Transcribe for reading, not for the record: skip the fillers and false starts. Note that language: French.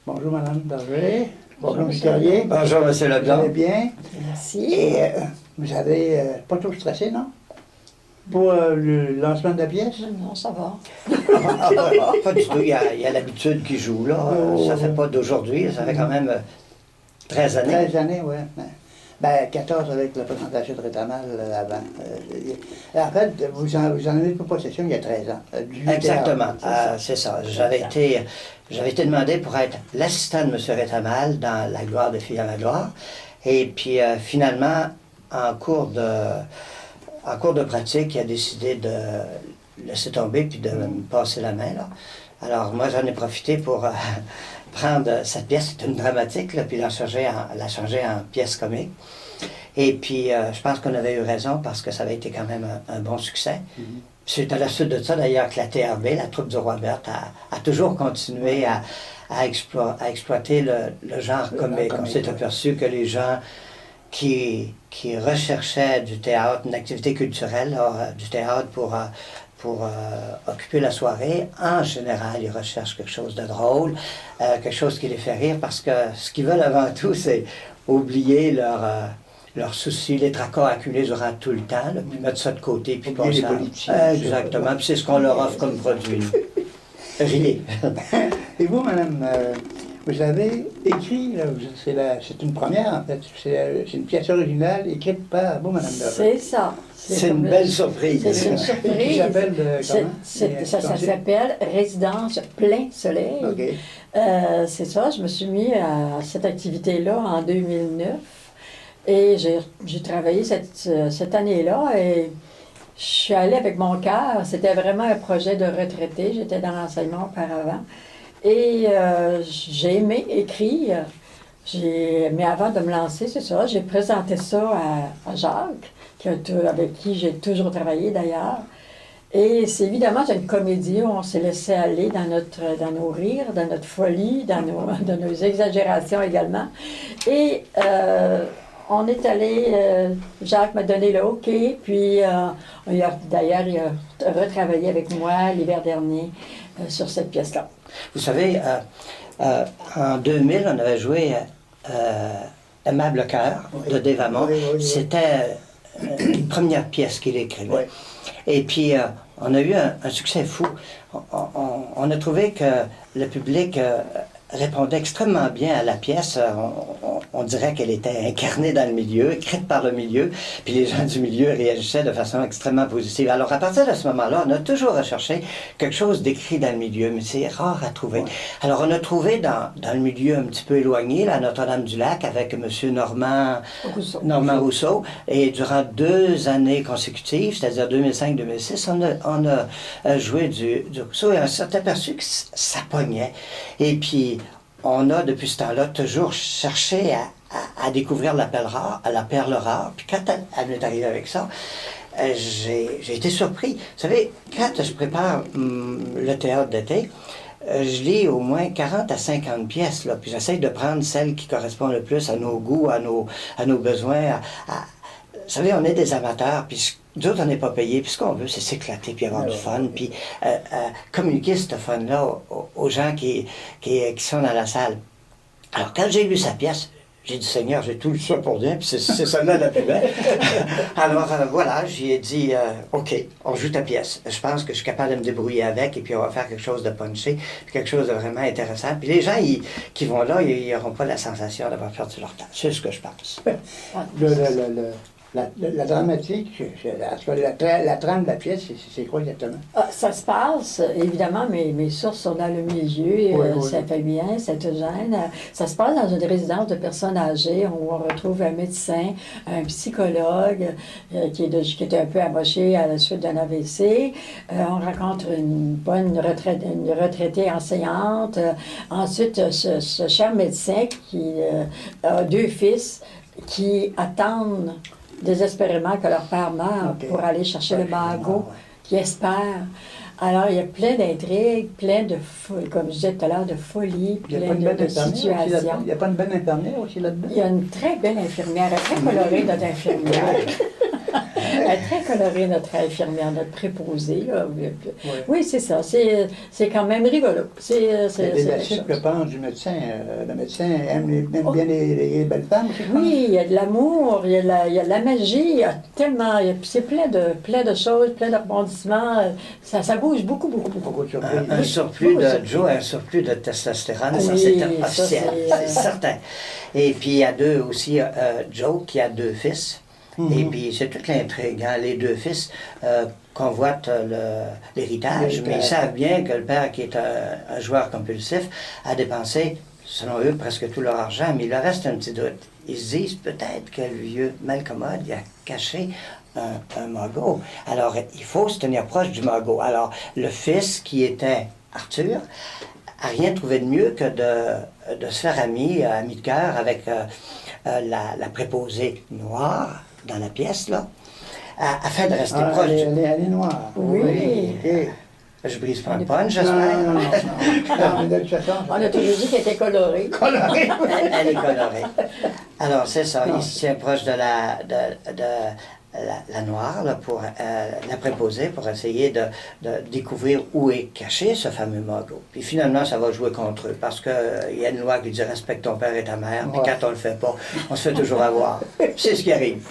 Bonjour, Madame Berger. Bonjour, M. Carrier. Bonjour, M. Leblanc. Vous allez bien? Merci. Et vous avez pas trop stressé, non? Pour le lancement de la pièce? Non, ça va. Pas du tout. Il y a l'habitude qui joue, là. Ça fait pas d'aujourd'hui. Ça fait quand même 13 années. 13 années, oui. Ben, 14 avec la présentation de Rétamal avant. En fait, vous en avez pris possession il y a 13 ans. Exactement. C'est ça. J'avais été demandé pour être l'assistant de M. Rétamal dans La gloire des filles à la gloire. Et puis, finalement, en cours de pratique, il a décidé de laisser tomber puis de me passer la main, là. Alors, moi, j'en ai profité pour prendre cette pièce, c'est une dramatique, là, puis la changer en pièce comique. Et puis, je pense qu'on avait eu raison parce que ça avait été quand même un bon succès. C'est à la suite de ça, d'ailleurs, que la TRB, la troupe du Roi Berthe, a toujours continué à exploiter le genre comique. On s'est aperçu que les gens qui recherchaient du théâtre, une activité culturelle, là, du théâtre pour occuper la soirée, en général, ils recherchent quelque chose de drôle, quelque chose qui les fait rire, parce que ce qu'ils veulent avant tout, c'est oublier leurs soucis, les tracas accumulés durant tout le temps, là, puis mettre ça de côté, puis passer exactement, puis c'est ce qu'on leur offre comme produit. Riez. Et vous, Madame, vous avez écrit, c'est une première en fait, c'est une pièce originale écrite par vous, Madame Berger. C'est ça. C'est une belle surprise. C'est une surprise. Qui s'appelle comment? Ça s'appelle Résidence Plein Soleil. OK. C'est ça, je me suis mis à cette activité-là en 2009 et j'ai travaillé cette année-là et je suis allée avec mon cœur. C'était vraiment un projet de retraité. J'étais dans l'enseignement auparavant. Et j'ai aimé écrire. Mais avant de me lancer, c'est ça, j'ai présenté ça à Jacques, avec qui j'ai toujours travaillé d'ailleurs. Et c'est évidemment une comédie où on s'est laissé aller dans nos rires, dans notre folie, dans nos exagérations également. Et on est allé, Jacques m'a donné le OK, puis d'ailleurs, il a retravaillé avec moi l'hiver dernier sur cette pièce-là. Vous savez, en 2000, on avait joué Aimable cœur de Dave Hammond. C'était une première pièce qu'il écrivait. Et puis, on a eu un succès fou. On a trouvé que le public répondait extrêmement bien à la pièce. On dirait qu'elle était incarnée dans le milieu, écrite par le milieu, puis les gens du milieu réagissaient de façon extrêmement positive. Alors, à partir de ce moment-là, on a toujours recherché quelque chose d'écrit dans le milieu, mais c'est rare à trouver. Alors, on a trouvé dans le milieu un petit peu éloigné, la Notre-Dame-du-Lac, avec M. Normand Rousseau, et durant 2 années consécutives, c'est-à-dire 2005-2006, on a joué du Rousseau, et on s'est aperçu que ça pognait. Et puis, on a, depuis ce temps-là, toujours cherché à découvrir la perle rare. Puis quand elle m'est arrivée avec ça, j'ai été surpris. Vous savez, quand je prépare le théâtre d'été, je lis au moins 40 à 50 pièces, là, puis j'essaie de prendre celles qui correspondent le plus à nos goûts, à nos besoins. Vous savez, on est des amateurs, puis nous autres, on n'est pas payés, puis ce qu'on veut, c'est s'éclater, puis avoir du fun, puis communiquer ce fun-là aux gens qui sont dans la salle. Alors, quand j'ai lu sa pièce, j'ai dit, Seigneur, j'ai tout lu ça pour rien, puis c'est celle-là la plus belle. Alors, voilà, j'y ai dit, OK, on joue ta pièce. Je pense que je suis capable de me débrouiller avec, et puis on va faire quelque chose de punché, puis quelque chose de vraiment intéressant. Puis les gens qui vont là, ils n'auront pas la sensation d'avoir perdu leur temps. C'est ce que je pense. La dramatique, la trame de la pièce, c'est quoi exactement? Ça se passe, évidemment, mes sources sont dans le milieu, Saint-Fabien, Saint-Eugène. Ça se passe dans une résidence de personnes âgées où on retrouve un médecin, un psychologue qui est un peu amoché à la suite d'un AVC. On rencontre une retraitée enseignante. Ensuite, ce cher médecin qui a 2 fils qui attendent désespérément que leur père meure pour aller chercher le magot qui espère. Alors, il y a plein d'intrigues, plein de, comme je disais tout à l'heure, de folie, plein de situations. Il n'y a pas une belle infirmière aussi là-dedans? Il y a une très belle infirmière, très colorée, notre infirmière. Elle est très colorée, notre infirmière, notre préposée. Là. Oui, c'est ça. C'est quand même rigolo. C'est la chute que pense du médecin. Le médecin aime bien les belles femmes. Oui, il y a de l'amour, il y a de la magie, il y a tellement... C'est plein de choses, plein de rebondissements. Ça bouge beaucoup, beaucoup, beaucoup. Beaucoup de surprises. Un surplus de Joe, un surplus de testostérone, ça Oui, c'est ça, officiel, c'est certain. Et puis il y a aussi Joe qui a 2 fils. Et puis c'est toute l'intrigue, hein? Les 2 fils convoitent l'héritage, mais ils savent bien que le père, qui est un joueur compulsif, a dépensé, selon eux, presque tout leur argent, mais il leur reste un petit doute. Ils se disent peut-être que le vieux Malcommode il a caché un magot. Alors il faut se tenir proche du magot. Alors le fils, qui était Arthur, a rien trouvé de mieux que de se faire ami de cœur avec la préposée noire dans la pièce, là, afin de rester proche. Elle est noire. Oui. Et- Je brise pas le punch, Non, j'espère. non, mais de toute façon, On a toujours dit qu'elle était colorée. Elle est colorée. Alors, c'est ça. Il se tient proche de la noire là, pour la préposer, pour essayer de découvrir où est caché ce fameux magot. Puis finalement, ça va jouer contre eux, parce qu'il y a une loi qui dit « respecte ton père et ta mère », mais quand on le fait pas, on se fait toujours avoir. C'est ce qui arrive.